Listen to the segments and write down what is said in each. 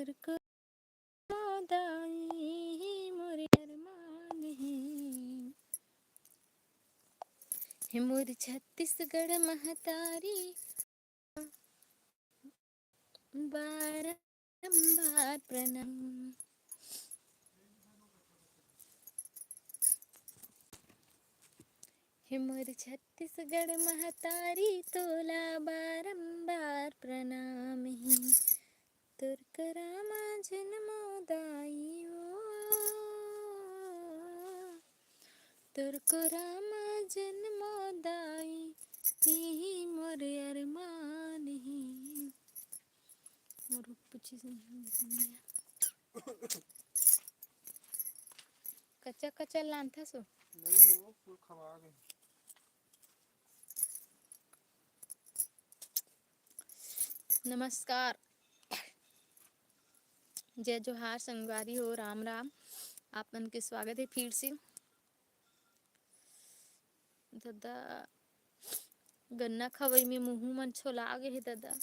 तुरको दाई मोरे अरमान है मोर छत्तीसगढ़ महतारी बारंबार प्रणाम। है मोर छत्तीसगढ़ महतारी तोला बारंबार प्रणाम है तुर करामा जन्मोदाई हो तुर करामा जन्मोदाई यही मोर अरमान है। और पूछी कच्चा कच्चा लांथा सो नहीं हो फुल खवा गए। नमस्कार, जय जोहार संगवारी हो, राम राम। आप मन के स्वागत है फिर से। दादा गन्ना खवई में मुँह मन छोला गे है दादा।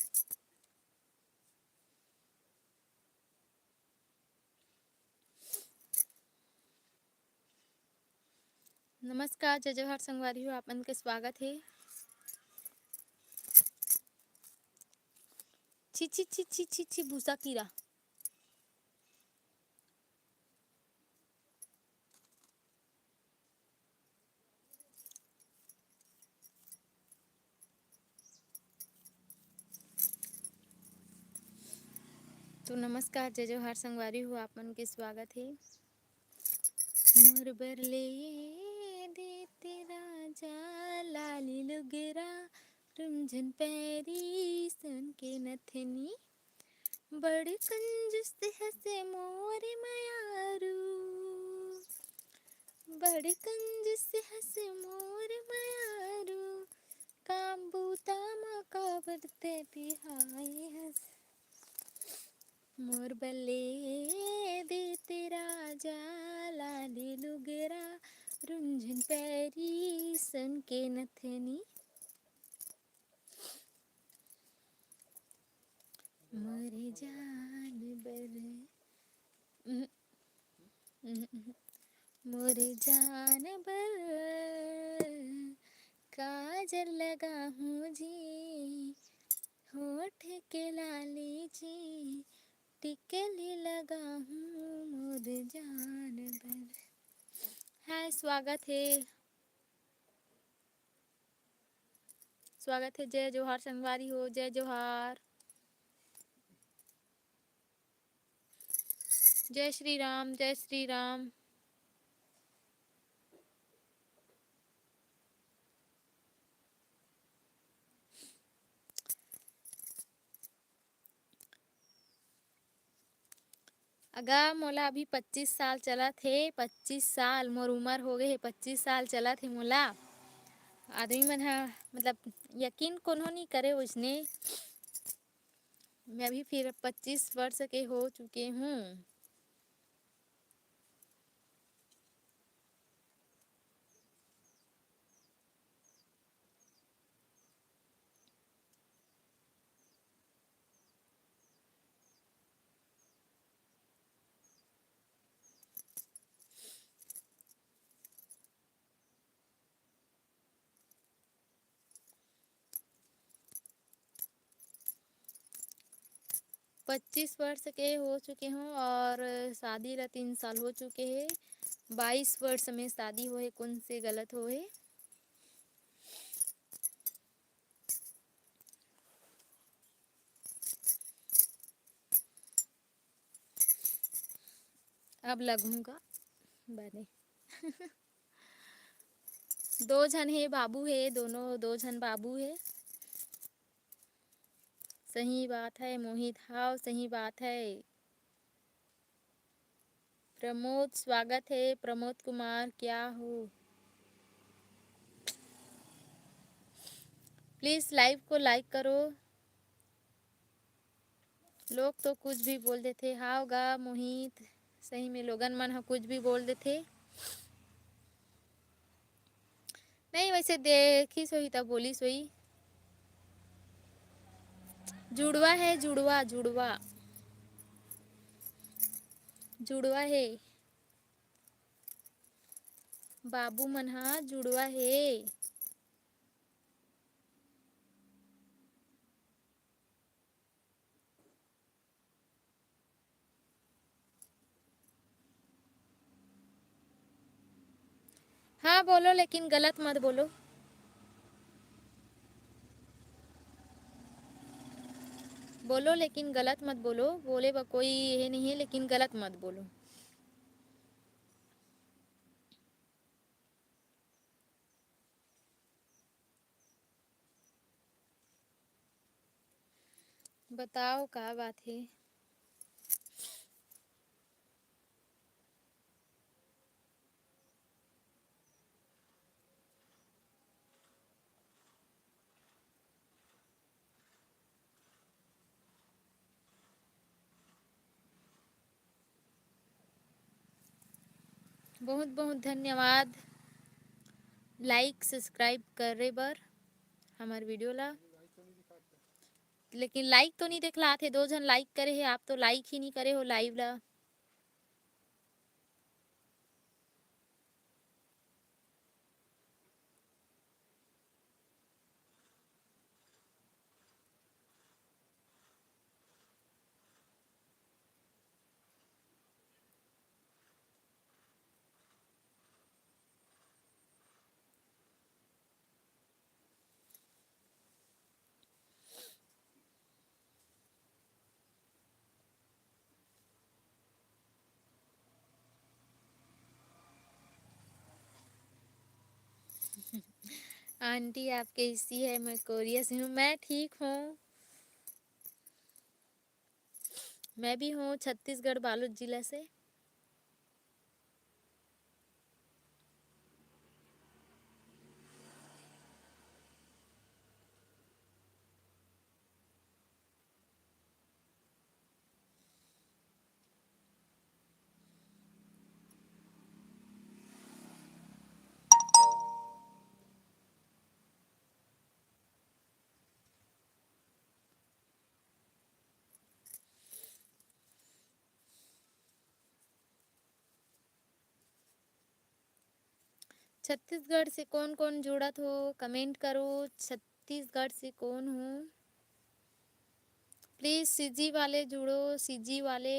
नमस्कार, जय जोहार संगवारी हो, आप मन के स्वागत है। छी छी छी छी छी छी भूसा कीड़ा। तो नमस्कार, जय जोहार संगवारी हो, आप मन के स्वागत है। मोर बरले दे तेरा जा लाली लुगरा रुमझन पैरी सन के नथनी बड़ कंजूस हसे मोर मयारू बड़ कंजूस हसे मोर मयारू काम बूता मा काबरते पिहाई हस मोर बल्ले दे तेरा जा लाली लुगरा रुंझन पैरी सन के नथनी मोरे जान बर मोरे जान बर काजल लगा हूँ जी होठ के लाली जी टिकली लगा हूँ मोर जान बर। हाय, स्वागत है, जय जोहार संगवारी हो, जय जोहार, जय श्री राम, जय श्री राम। अगा मोला अभी 25 साल चला थे, 25 साल मोर उम्र हो गए है, 25 साल चला थे मोला। आदमी मन हा मतलब यकीन कोनो नहीं करे उसने। मैं अभी फिर 25 वर्ष के हो चुके हूँ। पच्चीस वर्ष के हो चुके हूँ और शादी ला 3 साल हो चुके हैं। 22 वर्ष में शादी होए कौन से गलत होए। अब लगूंगा बने। दो जन है, बाबू है, दोनों 2 जन बाबू है। सही बात है मोहित, हाँ सही बात है। प्रमोद स्वागत है, प्रमोद कुमार क्या हो। प्लीज लाइव को लाइक करो। लोग तो कुछ भी बोल देते। हाँ गा मोहित, सही में लोगन मन हा कुछ भी बोल देते। नहीं वैसे देखी सोई तब बोली सोई। जुड़वा है, जुड़वा जुड़वा। जुड़वा है। बाबू मन हा जुड़वा है। हाँ बोलो, लेकिन गलत मत बोलो। बोलो लेकिन गलत मत बोलो। बोले बा कोई ये नहीं है, लेकिन गलत मत बोलो। बताओ क्या बात है। बहुत बहुत धन्यवाद लाइक सब्सक्राइब करे बर हमार वीडियो ला। लेकिन लाइक तो नहीं दिखला थे। 2 जन लाइक करे है, आप तो लाइक ही नहीं करे हो लाइव ला। आंटी आप कैसी है? मैं कोरिया से हूँ। मैं ठीक हूँ। मैं भी हूँ छत्तीसगढ़ बालोद जिला से। छत्तीसगढ़ से कौन कौन जुड़त हो कमेंट करो। छत्तीसगढ़ से कौन हो? प्लीज सीजी वाले जुड़ो, सीजी वाले।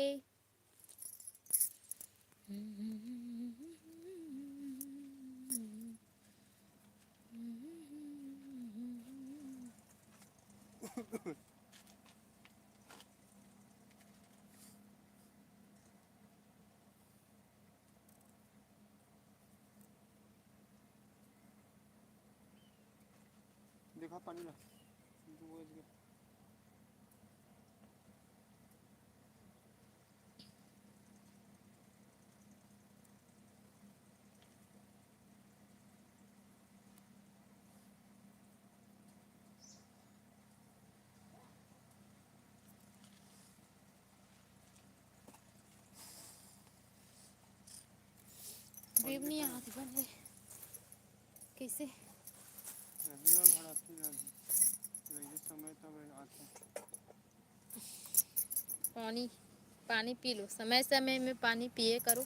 देखा पानी ला रेब नहीं आती बन ले कैसे? रविवार भराती रही समय तब आते। पानी पानी पी लो, समय समय में पानी पिए करो।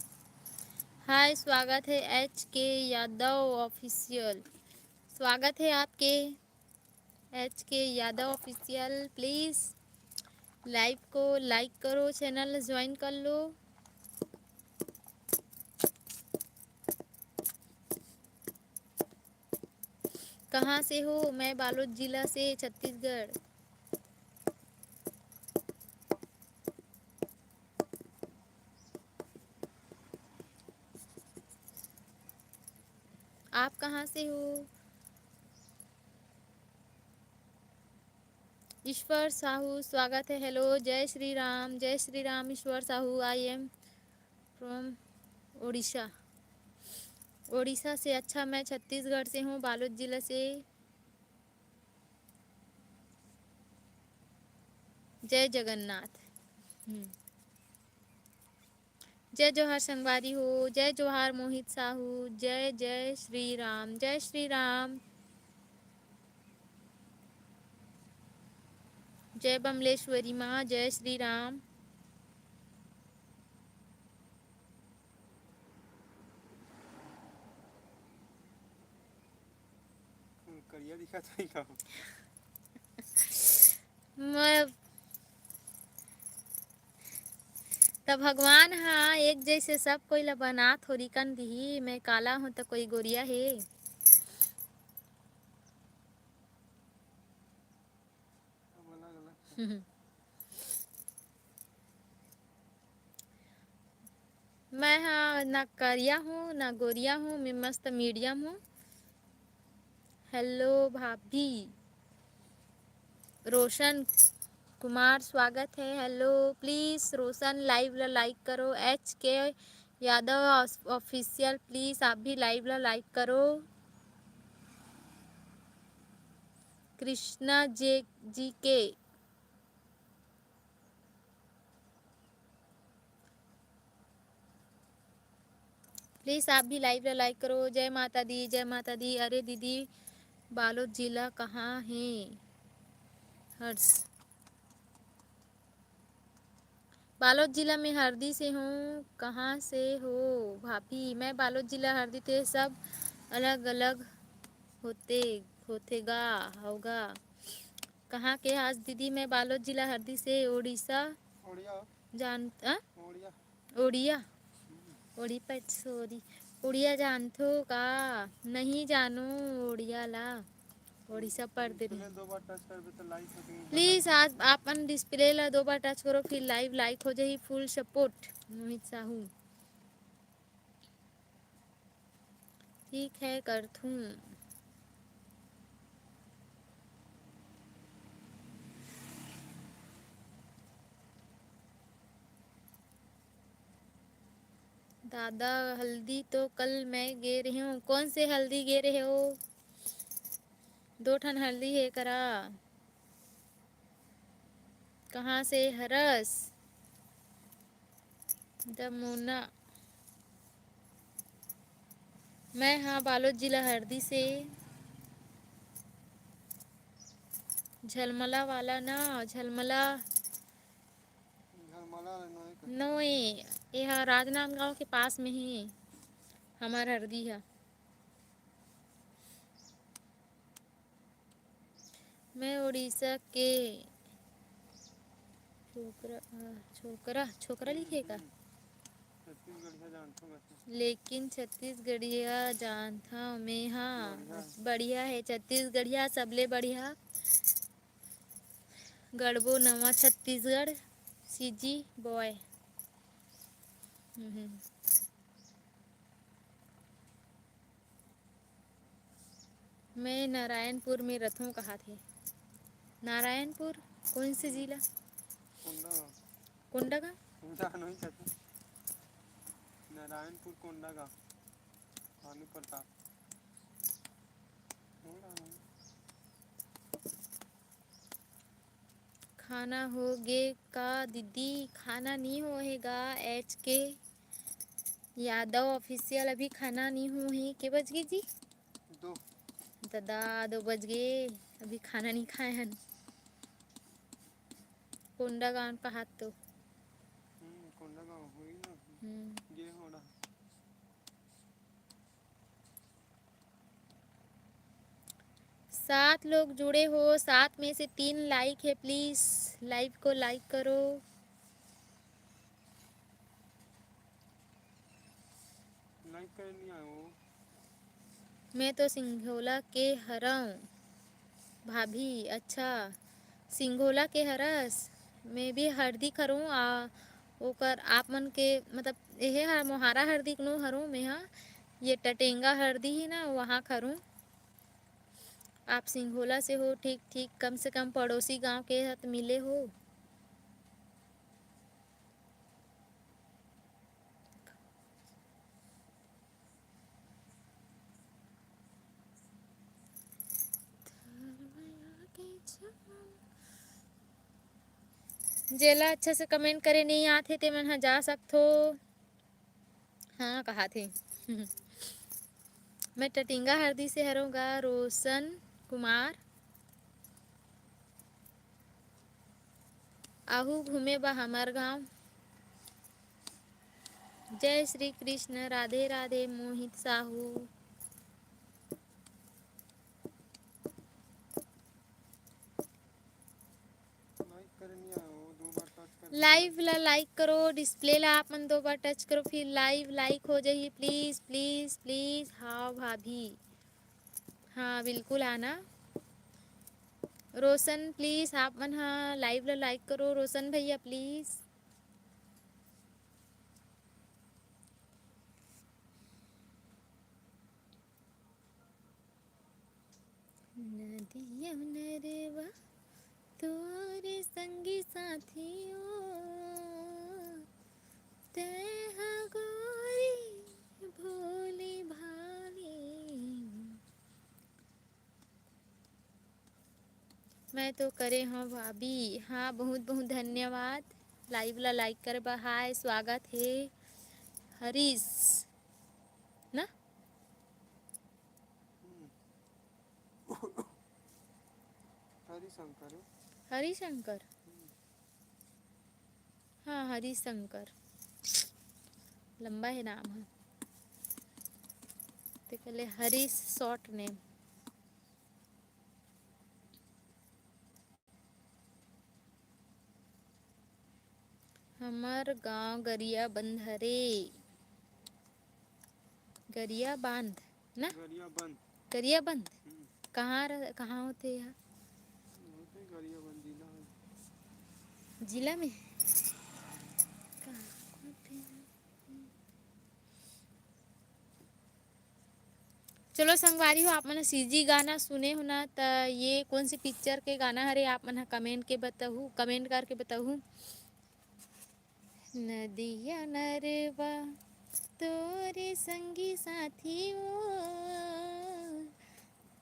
हाय, स्वागत है HK यादव ऑफिशियल। स्वागत है आपके HK Yadav official. Please live को लाइक करो, चैनल ज्वाइन कर लो। कहाँ से हो? मैं बालोद जिला से, छत्तीसगढ़। आप कहाँ से हो? ईश्वर साहू स्वागत है। हेलो, जय श्री राम, जय Shri Ram. Ishwar Sahu, I am from Orissa. Orissa से? अच्छा, मैं छत्तीसगढ़ से हूँ, बालोद जिला से। जय जगन्नाथ। जय जोहार संगवारी हो। जय जोहार मोहित साहू। जय जय श्री राम, जय श्री राम। जय बमलेश्वरी माँ, जय श्री राम। बढ़िया दिखा था ही कहो। मैं त भगवान हाँ एक जैसे सब कोई ला बना थोड़ी कन दी, मैं काला हूँ तो कोई गोरिया है। सब अलग अलग है। मैं हाँ ना करिया हूँ ना गोरिया हूँ, मैं मस्त मीडियम हूँ। हेलो भाभी। रोशन कुमार स्वागत है। हेलो प्लीज रोशन लाइव ला लाइक करो। HK यादव ऑफिशियल प्लीज आप भी लाइव ला लाइक करो। कृष्णा जी के प्लीज आप भी लाइव ला लाइक करो। जय माता दी जय माता दी। अरे दीदी बालोद जिला कहाँ है? हर्ष बालोद जिला में हरदी से हूँ। कहाँ से हो भाभी? मैं बालोद जिला हरदी थे। सब अलग अलग होते होतेगा होगा। कहाँ के आज दीदी? मैं बालोद जिला हरदी से उड़ीसा ओडिया जान ओडिया उड़िया उड़ी पट सॉरी उड़िया जानथो का? नहीं जानू उड़िया ला उड़ीसा पढ़ दे रही। डिस्प्ले 2 बार टच कर तो लाइक हो जाएगी। प्लीज आज आपन डिस्प्ले ला 2 बार टच करो फिर लाइव लाइक हो जाही। फुल सपोर्ट मोहित साहू। ठीक है करथूं। दादा हल्दी तो कल मैं गे रही हूँ। कौन से हल्दी गे रहे हो? 2 ठन हल्दी है करा। कहाँ से? हरस दमुना। मैं हाँ बालोद जिला हरदी से। झलमला वाला ना झलमला झलमला नोए का नोए यह राजनांदगांव के पास में ही हमार हरदी है। मैं उड़ीसा के छोकरा छोकरा छोकरा लिखेगा छत्तीसगढ़ जानता हूँ। लेकिन छत्तीसगढ़िया जानता हूँ मैं। हाँ बढ़िया बढ़िया है छत्तीसगढ़िया सबले बढ़िया। गढ़बो नवा छत्तीसगढ़ सीजी बॉय। मैं नारायणपुर में रथों कहा थे। नारायणपुर कौन से जिला? कोंडा कोंडा का कोंडा नहीं कहते नारायणपुर कोंडा का भानु प्रताप खाना हो गे का दीदी? खाना नहीं होएगा। HK यादव ऑफिशियल अभी खाना नहीं हो ही। के बज गए जी? 2 दादा 2 बज गए अभी खाना नहीं खाए हैं। कोंडा गांव का हाथ तो कोंडा गाँव हुई ना ये हो रहा। 7 लोग जुड़े हो। 7 में से 3 लाइक है। प्लीज लाइव को लाइक करो। लाइक कर नहीं आया वो। मैं तो सिंघोला के हरऊँ भाभी। अच्छा सिंघोला के हरस मैं भी हरदी करूँ ओकर आप मन के मतलब यह मोहारा हरदी नो हरू मैं हाँ ये टटेंगा हरदी ही ना वहाँ करूँ। आप सिंघोला से हो? ठीक ठीक कम से कम पड़ोसी गांव के साथ मिले हो। जेला अच्छा से कमेंट करे नहीं आते ते मन जा सकथो। हाँ कहा थे मैं टटिंगा हरदी से हरूँगा। रोशन कुमार आहू घूमे बा हमार गांव। जय श्री कृष्ण राधे राधे मोहित साहू। लाइव ला लाइक करो, डिस्प्ले ला आप मन 2 बार टच करो, फिर लाइव लाइक हो जाही। Please please please. हाँ भाभी, हाँ बिल्कुल आना। रोशन प्लीज आप मन हाँ लाइव ला लाइक करो, रोशन भैया प्लीज। नदिया नरेवा तोरे संगी साथियों, तेहा गोरी भोली भाली। मैं तो करे हाँ भाभी, हाँ बहुत बहुत धन्यवाद लाइव ला लाइक करे बा। हाय स्वागत है हरीश ना, हरिशंकर। हरिशंकर, हाँ हरिशंकर लंबा है नाम है, तो कहले हरीश शॉर्ट नेम। हमार गांव गरिया बंद हरे, गरिया बांध ना, गरिया बंद। गरिया बंद कहाँ होते यहाँ? होते गरिया बंद जिला है। जिला में कहाँ होते हैं? चलो संगवारी हो, आप मन सीजी गाना सुने हो ना, तो ये कौन सी पिक्चर के गाना हरे आप मन कमेंट के बताहू, कमेंट करके बताहू। नदिया नरवा तोरे संगी साथी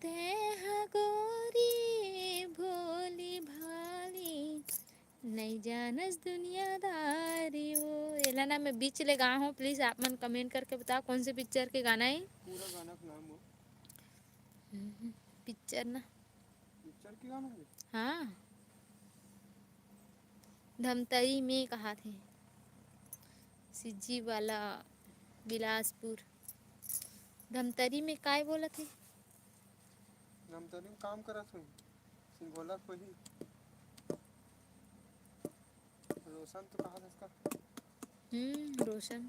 तेहा गोरी भोली भाली, नहीं जानस दुनियादारी ओ। एला ना मैं बीच ले गा हूँ, प्लीज आप मन कमेंट करके बताओ कौन से पिक्चर के गाना है। पूरा गाना का नाम हो। पिक्चर ना, पिक्चर की गाना है। हाँ धमतरी में कहा थे, सिज्जी वाला बिलासपुर। धमतरी में काय बोला थे? धमतरी में काम करा थे सिंगोला को ही। रोशन तो कहा था इसका। रोशन।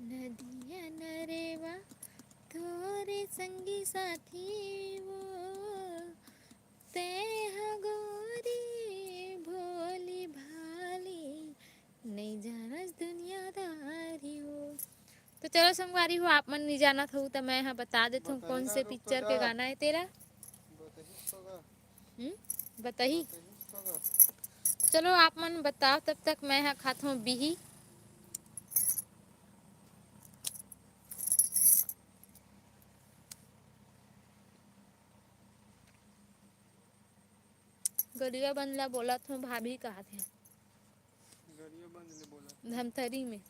नदिया नरेवा थोरे संगी साथी वो, तेहा गोरी भोली भाली, नहीं जानस दुनियादारी हो। तो चलो संगवारी हो, आप मन नहीं जाना था तो मैं यहाँ बता देता हूँ कौन से पिक्चर के गाना है तेरा। बताही। चलो आप मन बताओ, तब तक मैं यहाँ खाता हूँ बिही। गरिया बंद ला बोला था भाभी कहा थे, गरिया बंद ले बोला धमतरी में।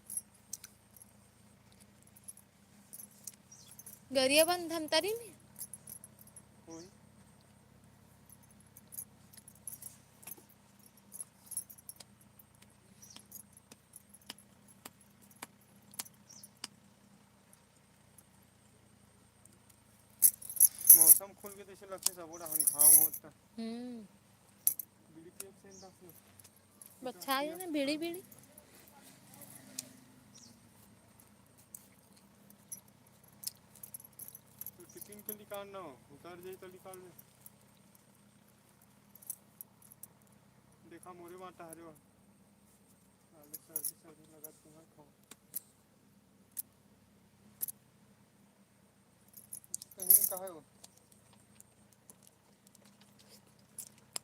गरिया बंद धमतरी में होई। मौसम खुल के जैसे लगते सब बड़ा घाव होता। बीड़ी के एक सेंट रख बच्चा है ना बीड़ी बीड़ी। तो टिफिन के निकालना हो, उतर जाए तो निकाल में। देखा मोरे बाटा हरे वहाँ सर्दी सर्दी लगा तुम्हारा खाओ। कहीं कहा है वो?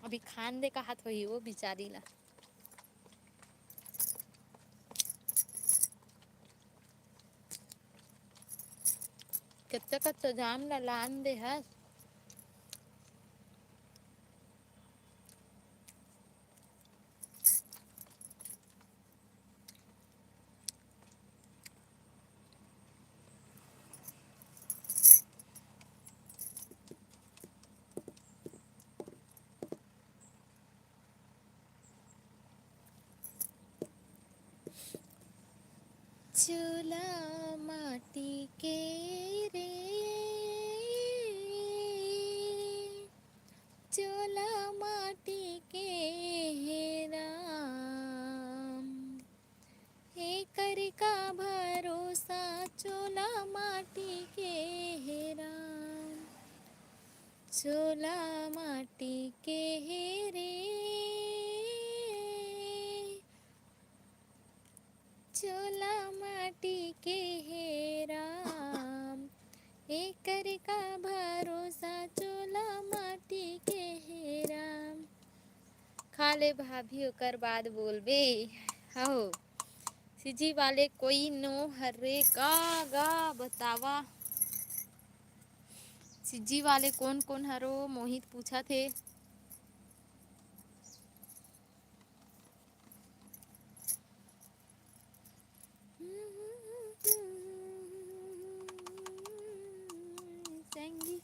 अभी खान दे का हाथ वही वो बिचारी ला। कितना कच्चा जाम ला लान दे है। चूल्हा माटी के रे चोला माटी के हे राम, हे कर का भरोसा चोला माटी के हे राम, चोला माटी के हे रे, चोला माटी के हे राम, एकर का भरोसा चोला माटी के हे राम। खा ले भाभी ओकर बाद बोलबे हो सिजी वाले कोई नो हरे का गा बतावा। सिजी वाले कौन कौन हरो मोहित पूछा थे। संगी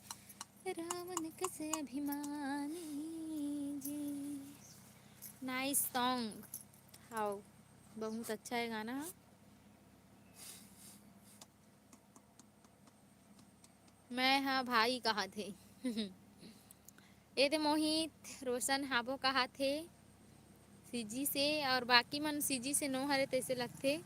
रावण कसे अभिमानी जी। नाइस सॉन्ग, हाउ बहुत अच्छा है गाना। मैं हाँ भाई कहा थे ये थे मोहित रोशन हाबो कहा थे सीजी से, और बाकी मन सीजी से नो हरे तैसे लगते।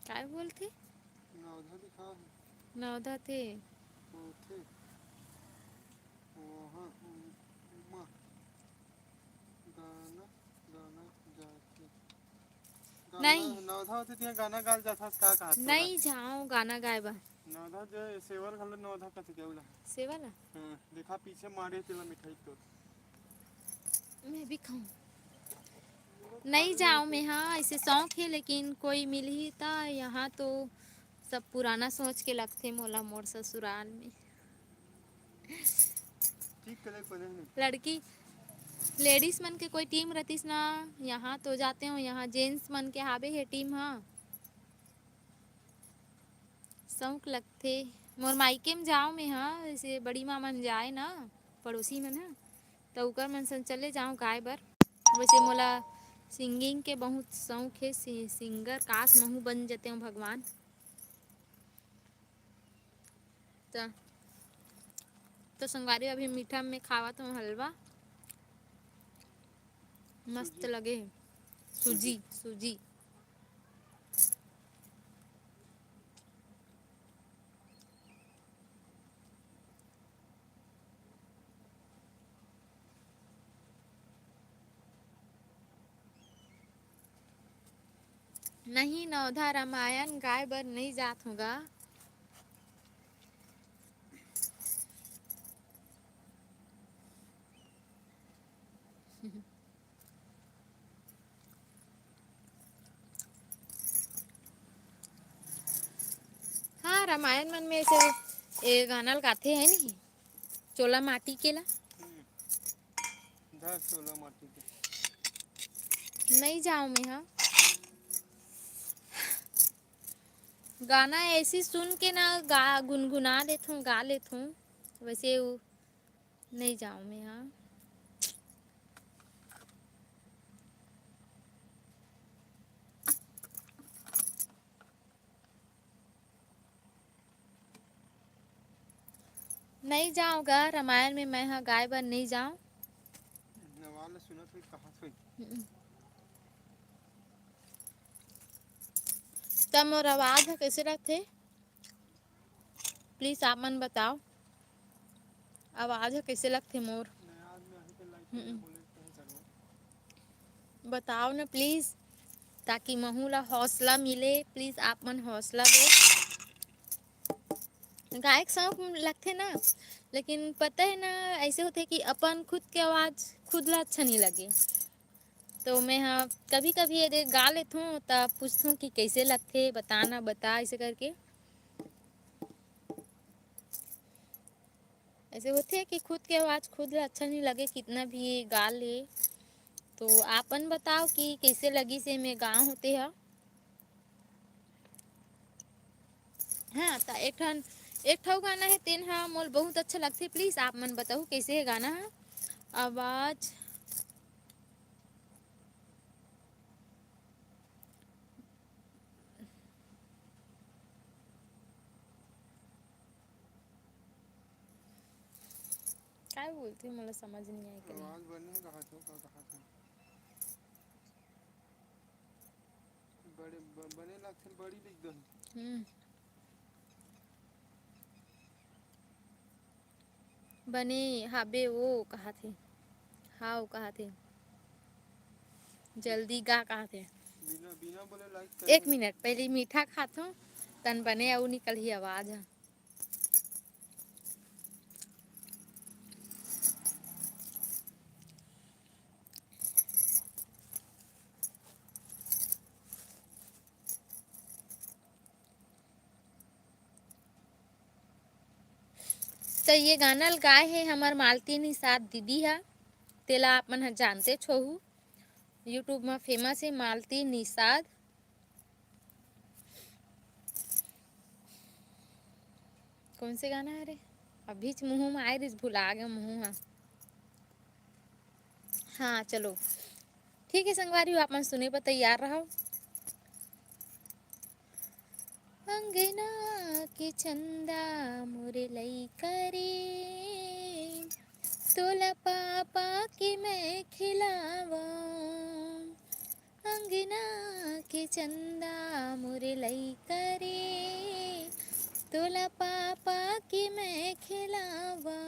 क्या बोलते नवधा दिखा है। नवधा थे वो थे वहाँ उमा गाना गाना जाते गाना नहीं नवधा होती थी गाना गाल जाता का कहा नहीं जाओ गाना गायबा नवधा जो सेवर खल नवधा का थे केवला से वाला देखा पीछे मारे तिला मिठाई तो मैं भी खाऊं। नहीं जाऊं मैं, हाँ ऐसे शौक है लेकिन कोई मिल ही था यहाँ तो सब पुराना सोच के लगते मोला मोर ससुराल में। ठीक करे कोई नहीं लड़की लेडीज मन के कोई टीम रतीस ना, यहाँ तो जाते हो यहाँ जेंट्स मन के हाबे है टीम। हाँ शौक लगते मोर मायके में जाओ मैं, हाँ ऐसे बड़ी माँ मन जाए ना पड़ोसी मन है तो उकर मन सन चले जाऊँ गाय बर। वैसे मोला सिंगिंग के बहुत शौक है, सिंगर काश महू बन जाते हो भगवान। तो संगवारी अभी मीठा में खावा तो हलवा मस्त लगे है। सूजी सूजी नहीं नवधा रामायण गाय बर नहीं जात होगा। हाँ रामायण मन में ऐसे ये गाना गाते हैं नहीं चोला माटी के ला धर चोला माटी के नहीं जाऊँ मैं। हाँ गाना ऐसी सुन के ना गा गुनगुना लेता हूँ गा लेता हूँ वैसे वो नहीं जाऊँ मैं। हाँ नहीं जाऊँगा रामायण में मैं, हाँ गाय बर नहीं जाऊँ। नवाल सुना थी कहा थी तब मोर आवाज़ है कैसे रखते प्लीज़ आप मन बताओ आवाज़ है कैसे लगते मोर। नया आदमी आही के लाइक बोले कहीं करवा बताओ ना प्लीज़ ताकि महू ला हौसला मिले। प्लीज़ आप मन हौसला दो। गायक शौक लगते ना लेकिन पता है ना ऐसे होते कि अपन खुद के आवाज़ खुद ला अच्छा नहीं लगे तो मैं हाँ कभी कभी यदि गा लेता हूँ तब पूछता हूँ कि कैसे लगते बताना बता ऐसे करके। ऐसे होते है कि खुद के आवाज़ खुद ला अच्छा नहीं लगे कितना भी गा ले तो आपन बताओ कि कैसे लगी से मैं गा होते है। हाँ तो एक ठन एक ठो गाना है तेन हा मोल बहुत अच्छा लगथे, प्लीज आप मन बताओ कैसे है गाना हा। आवाज काय बोलथे मोला समझ नहीं आई करी। आवाज बने कहा तो कहा था बने लगथे बड़ी लिख दो। बने हाबे वो कहा थे, हाउ कहा थे, जल्दी गा कहा थे। बिना बिना बोले लाइक एक करे मिनट पहले मीठा खाथो तन बने अउ निकल ही आवाज हा। तो ये गाना गाए है हमार मालती निषाद दीदी हा, तेला आप मन ह जानते छोहू, यूट्यूब में फेमस है मालती निषाद। कौन से गाना है रे, अभी मुँह में आए रिस भुला गया मुँह हा। हाँ चलो ठीक है संगवारी, आप मन सुने पर तैयार रहो। अंगना के चंदा मोरे लइका रे, तोला पापा के मैं खिलावा। अंगना के चंदा मोरे लइका रे, तोला पापा के मैं खिलावा।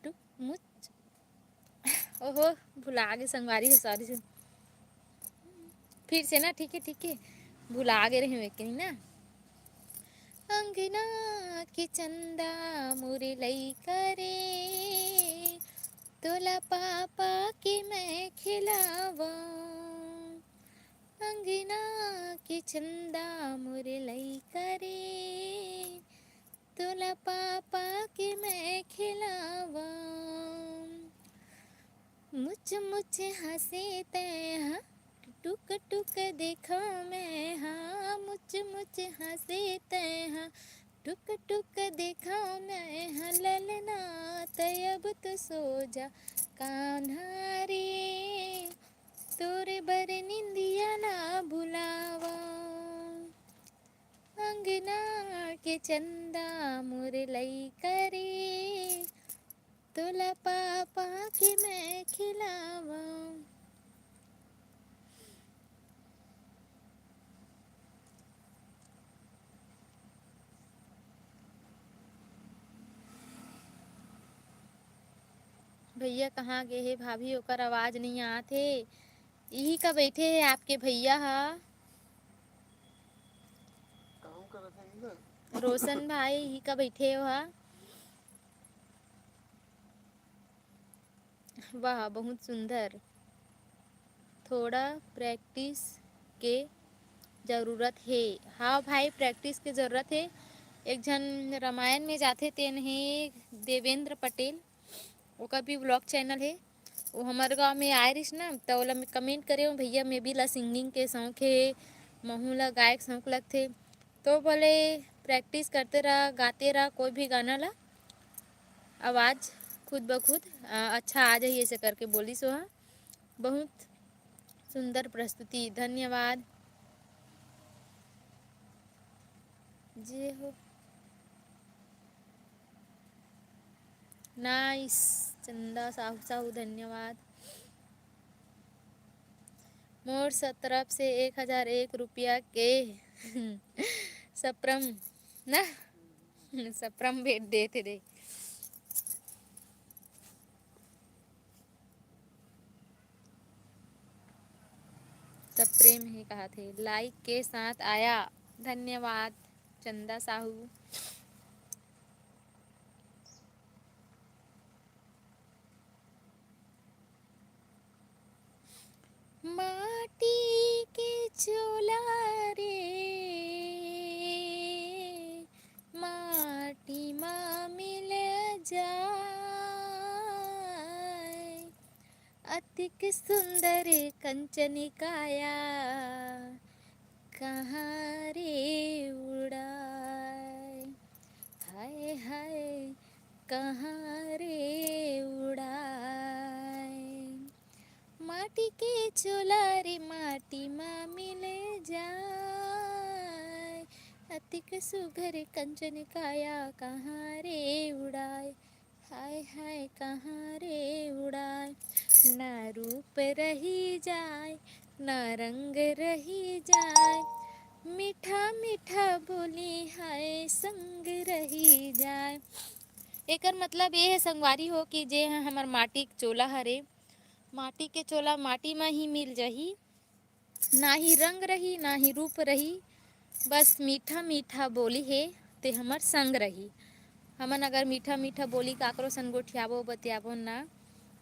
टुक मुच ओहो भुला गए संगवारी है, सॉरी से फिर से ना, ठीक है भुला गए रहे कि नहीं ना। अंगना के चंदा मोरे लइका रे, तोला पापा के मैं खिलावा। अंगना के चंदा मोरे लइका रे, तोला पापा के मैं खिलावा। मुझ मुझ हंसे तैहा, टुक टुक देखो मैं हाँ। मुझ मुझ हंसे तैहा, टुक टुक देखो मैं हाँ। ललना तब तो सो जा कान्हा रे, तोरे बर निंदिया ना भुलावा। अंगना के चंदा मोरे लइका रे, तोला पापा के मैं खिलावा। भैया कहाँ गए है भाभी, ओकर आवाज नहीं आते। यही का बैठे है आपके भैया हा, काम करत है इधर। रोशन भाई यही का बैठे हो हा। वाह बहुत सुंदर, थोड़ा प्रैक्टिस के ज़रूरत है। हाँ भाई प्रैक्टिस के ज़रूरत है। एक जन रामायण में जाते तेन है देवेंद्र पटेल, ओकर भी ब्लॉग चैनल है। वो हमारे गांव में आए रही ना, तो ओला में कमेंट करे भैया मैं भी ला सिंगिंग के शौक है, महू ला गायक शौक लगते, तो बोले प्रैक्टिस करते रहा गाते रहा कोई भी गाना ला, आवाज़ खुद ब खुद अच्छा आ जाइए ऐसे करके बोली सो। हाँ बहुत सुंदर प्रस्तुति, धन्यवाद जी हो। नाइस चंदा साहू साहू धन्यवाद। मोर तरफ से 1001 रुपया के सप्रम ना सप्रम भेज देते दे। सप्रेम ही कहा थे, लाइक के साथ आया, धन्यवाद चंदा साहू। माटी के चूल्हा रे, माटी माँ मिल जाए, अतिक सुंदर कंचन काया, कहाँ रे उड़ाए। कहाँ रे उड़ाए। माटी के चोला रे माटी मा मिले जाए, अतिक सुघर कंचन काया कहाँ रे उड़ाए। हाय हाय कहाँ रे उड़ाए। ना रूप रही जाए ना रंग रही जाए, मीठा मीठा बोली हाय संग रही जाए। एकर मतलब ये है संगवारी हो कि जे है हमार माटी के चोला हरे, माटी के चोला माटी में ही मिल जाही, ना ही रंग रही ना ही रूप रही, बस मीठा मीठा बोली है ते हमर संग रही। हमन अगर मीठा मीठा बोली काकरो संग गोठियाबो बतियाबो ना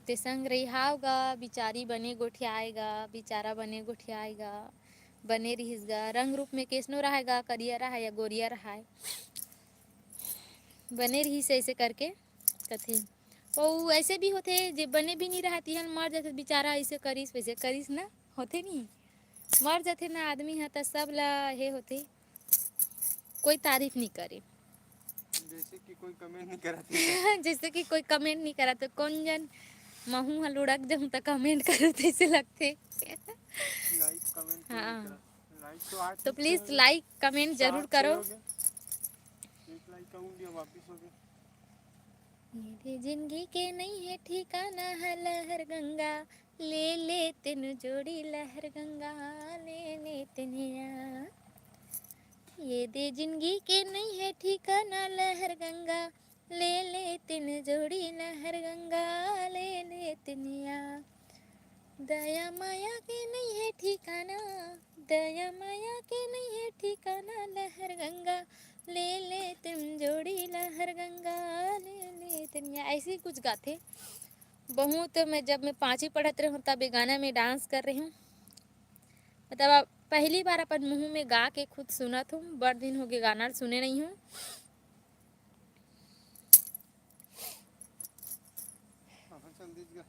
ते संग रही हाव गा, बिचारी बने गोठियाएगा, बिचारा बने गोठियाएगा, बने रहीस गा। रंग रूप में कैसनो रहेगा, करिया रहा या गोरिया रहा, बने रहीस ऐसे करके कथे। और ऐसे भी होते जे बने भी नहीं रहती हन मर जाते बेचारा, ऐसे करिस वैसे करिस ना होते नहीं, मर जाते ना आदमी है तो सब ला हे होते, कोई तारीफ नहीं करे। जैसे कि कोई कमेंट नहीं कराती जैसे कि कोई कमेंट नहीं करा तो कौन जन महू ह लुढ़क जाऊँ तो कमेंट करो तो ऐसे लगते। लाइक कमेंट कोई नहीं हाँ, करा। लाइक तो 8 तो ही 6 हो प्लीज़ गए, लाइक कमेंट ज़रूर 7 6 करो। हो गए। एक लाइक करूँगी अब वापिस हो गए। मेरी जिंदगी के नहीं है ठिकाना है लहर गंगा, ले ले तेन जोड़ी लहर गंगा, ले ले तेनिया। ये दे जिंदगी के नहीं है ठिकाना लहर गंगा, ले ले तेन जोड़ी लहर गंगा, ले ले तेनिया। दया माया के नहीं है ठिकाना, दया माया के नहीं है ठिकाना लहर गंगा, ले ले तुम जोड़ी लहर गंगा, ले ले तनिया। ऐसे ही कुछ गाते बहुत। मैं जब मैं 5वीं पढ़त रही हूँ तब ये गाना में डांस कर रही हूँ। मतलब अब पहली बार अपन मुँह में गा के खुद सुनत हूँ, बड़ दिन हो गए गाना सुने नहीं हूँ। हाँ चल दीजिएगा।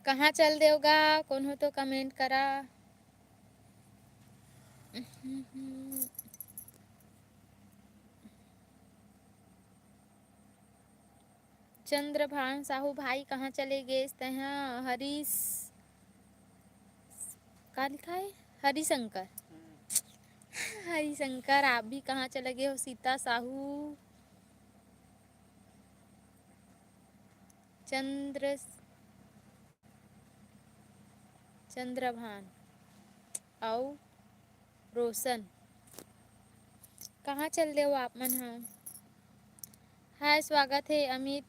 कहाँ चल देगा कौन हो तो कमेंट करा। चंद्रभान साहू भाई कहाँ चले गए तहाँ। हरीश का लिखा है हरिशंकर, हरिशंकर आप भी कहाँ चले गए हो। सीता साहू, चंद्रभान और रोशन कहाँ चल रहे हो आप मन। हाँ हाय स्वागत है अमित,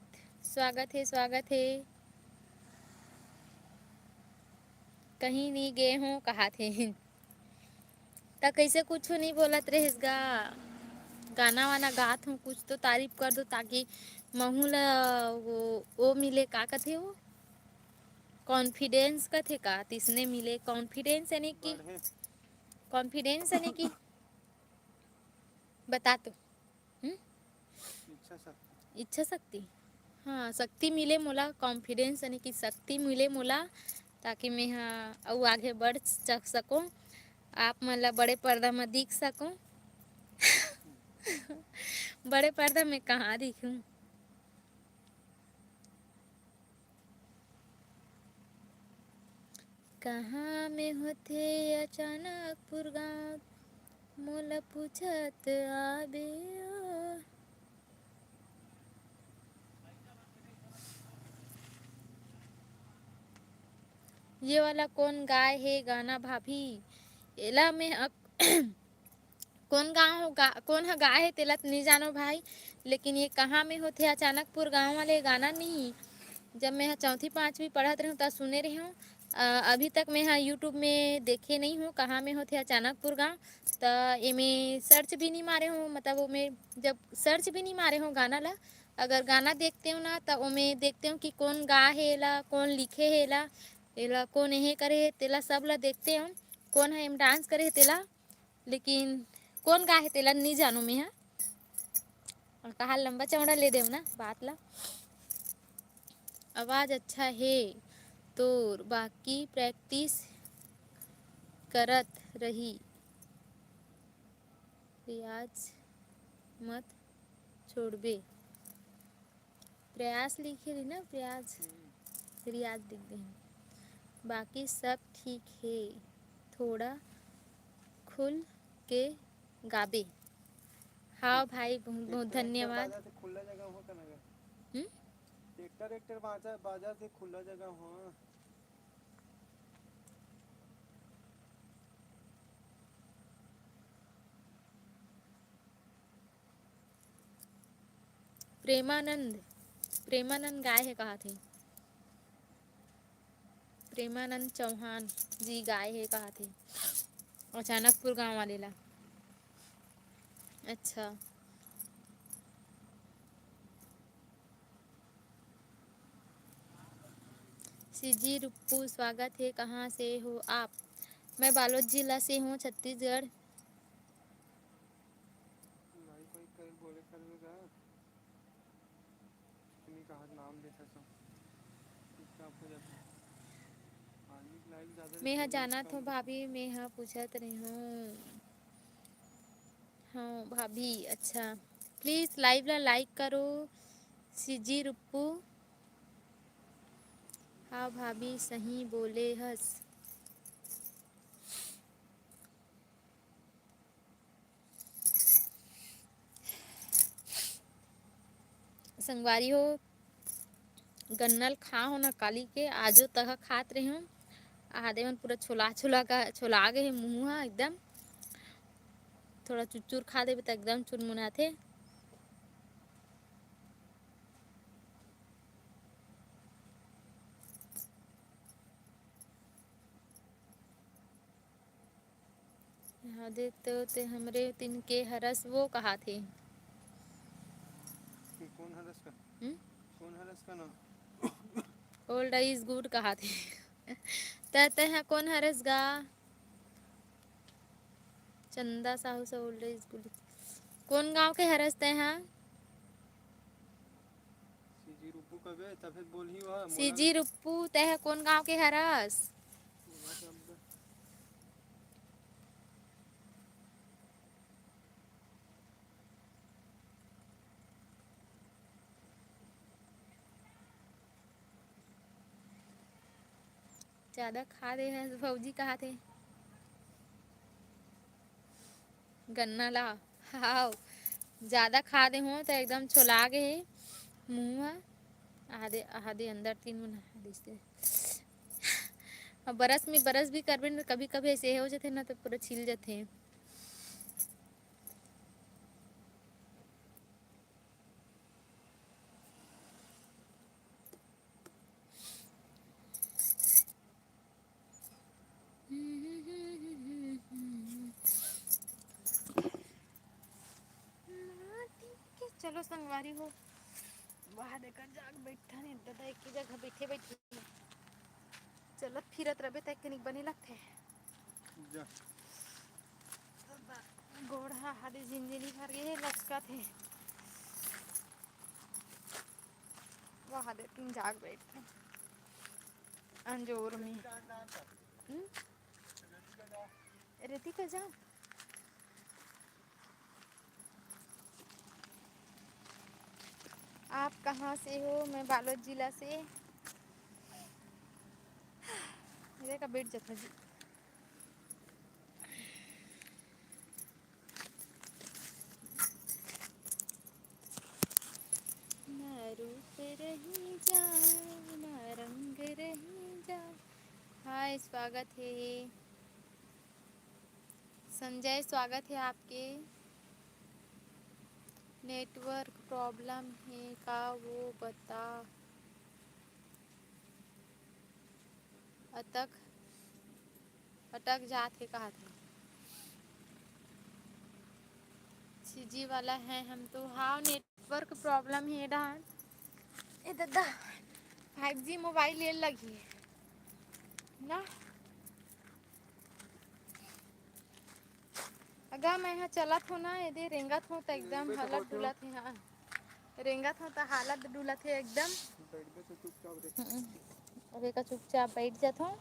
स्वागत है स्वागत है। कहीं नहीं गए हो कहा थे तो कैसे कुछ नहीं बोलत रहिस गा। गाना वाना गात हूँ कुछ तो तारीफ कर दो ताकि महू ला वो मिले का कथे वो कॉन्फिडेंस कथे का तिसने मिले कॉन्फिडेंस यानी कि बढ़े कॉन्फिडेंस यानी कि बता तो। इच्छा शक्ति। इच्छा शक्ति, हाँ शक्ति मिले मोला, कॉन्फिडेंस यानी कि शक्ति मिले मोला ताकि मैं हाँ और आगे बढ़ सकूँ, आप मन ला बड़े पर्दा में दिख सकूँ। बड़े पर्दा में कहाँ दिखूँ। कहाँ में होथे अचानकपुर गाँव, मोला पूछत आबे। ये वाला कौन गाय है गाना भाभी, एला में कौन गाँव कौन है गाय है तेला नहीं जानो भाई, लेकिन ये कहाँ में होथे अचानकपुर गाँव वाले गाना नहीं। जब मैं 4वीं 5वीं पढ़त रही हूँ तब सुने रही हूँ। अभी तक मैं हाँ यूट्यूब में देखे नहीं हूँ कहाँ में होते अचानकपुर गाँव। तो ये मैं सर्च भी नहीं मारे हूँ, मतलब वो मैं जब सर्च भी नहीं मारे हूँ गाना ला, अगर गाना देखते हूँ ना तो वो मैं देखते हूँ कि कौन गा है ला, कौन लिखे है ला, एला कौन यह करे है तेला सब ला देखते हूँ, कौन है एम डांस करे है तेला, लेकिन कौन गा है तेला नहीं जानू मैं। हाँ और कहा लंबा चौड़ा ले देव ना बात ला। आवाज़ अच्छा है तो बाकी प्रैक्टिस करत रही प्रयास मत छोड़बे। प्रयास लिखे रही ना, प्रयास रियाज लिख दे। बाकी सब ठीक है, थोड़ा खुल के गाबे। हाँ भाई, बहुत बहुत धन्यवाद। खुला जगह हो का ना हम्म? ट्रैक्टर एक्टर बाजा से खुला जगह हो। प्रेमानंद, प्रेमानंद गाय है कहा थे? प्रेमानंद चौहान जी गाय है कहा थे? अचानकपुर गांव वाले ला। अच्छा, सीजी रुप्पू स्वागत है। कहाँ से हो आप? मैं बालोद जिला से हूँ, छत्तीसगढ़। भाई कोई कर बोले करेगा नहीं कहा नाम लेता सब चुपचाप हो जाता है। पानी की लाइट ज़्यादा मैं यहाँ रहती है जाना कम तो भाभी, मैं यहाँ पूछत रही हूँ। हाँ भाभी, अच्छा प्लीज़ लाइव ला लाइक करो। सीजी रुप्पू, हाँ भाभी सही बोले हस। संगवारी हो, गन्नल खा हो ना काली के आजो तक खात रही हूँ। आधे मन पूरा छोला गए है मुँह एकदम। थोड़ा चुचुर खा देवे तो एकदम चुनमुनाथे। हाँ दे तो ते हमरे तिनके हरस वो कहा थे? कौन हरस का? हम्म? कौन हरस का ना? ओल्ड इज गुड कहा थे। कहते हैं कौन हरस गा? चंदा साहू से ओल्ड इज गुड कौन गांव के हरसते हैं? सीजी रूपू कबे तब बोल ही हुआ सीजी रुप्पू तह कौन गांव के हरस? मोला शब्द ज्यादा खा दे हैं फौजी कहा थे? गन्ना ला। हाँ, ज्यादा खा दे हो तो एकदम छोला गए मुँह। आधे आधे अंदर तीन मन दिखते। बरस में बरस भी करबे न, कभी कभी ऐसे हो जाते ना तो पूरा छिल जाते। चलो संगवारी हो, बाहर देखकर जाग बैठा नहीं दादा, एक ही जगह बैठे बैठे चलत फिरत रहे तक निक बनी लगते। जा गोड़ा हाथी झिनझिनी भर गए लचका थे। वहाँ देखते जाग बैठते अंजोर में। रेती का जा। आप कहाँ से हो? मैं बालोद जिला से। मेरे का बैठ जाता जी। ना रूप रही जाए ना रंग रही जाए। हाय, स्वागत है संजय, स्वागत है आपके। नेटवर्क प्रॉब्लम है का वो बता। अटक अटक जात है कहा थे? सीजी वाला है हम तो। हाँ, नेटवर्क प्रॉब्लम है डान। ए दादा 5G मोबाइल ले लगी ना। अगर मैं यहाँ चलत हूँ ना, यदि रेंगत हूँ तो एकदम हालत डुलत है। हाँ, रेंगत हूँ तो हालत डुलत है एकदम। बैठ गए तो चुपचाप रहे। अबे का चुपचाप बैठ जाता हूँ।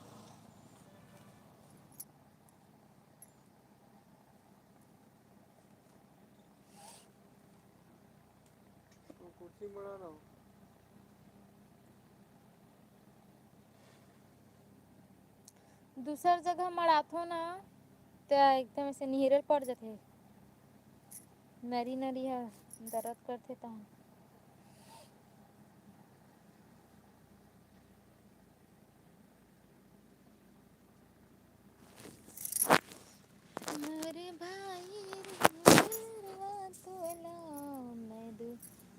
कुर्सी बड़ा रहो। दूसर जगह मड़ाथो ना तो एकदम ऐसे निहिरल पड़ जाते, नरी नरी ह दर्द करते तहाँ। अरे भाई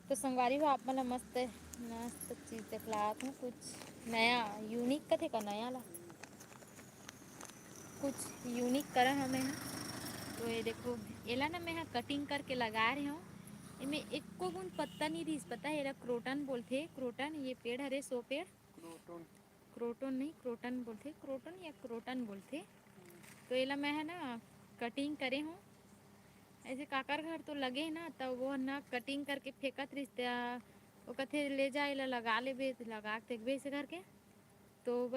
तो संगवारी हो आप मला मस्त मस्त चीज दिखलात हूँ, कुछ नया यूनिक कथे का नया ला कुछ यूनिक करा हमें यहाँ। तो ये देखो एला ना मैं यहाँ कटिंग करके लगा रही हूँ, इनमें एको बूंद पत्ता नहीं रही, पता है एला क्रोटन बोलते, क्रोटन ये पेड़ हरे सो पेड़, क्रोटन क्रोटन नहीं क्रोटन बोलते, क्रोटन या क्रोटन बोलते। तो एला मैं है ना कटिंग करे हूँ, ऐसे काकर घर तो लगे ना तब वो ना कटिंग करके फेंकत रिश्ते वो कथे ले जाए ला लगा ले बे, लगा के देखबे ऐसे करके तो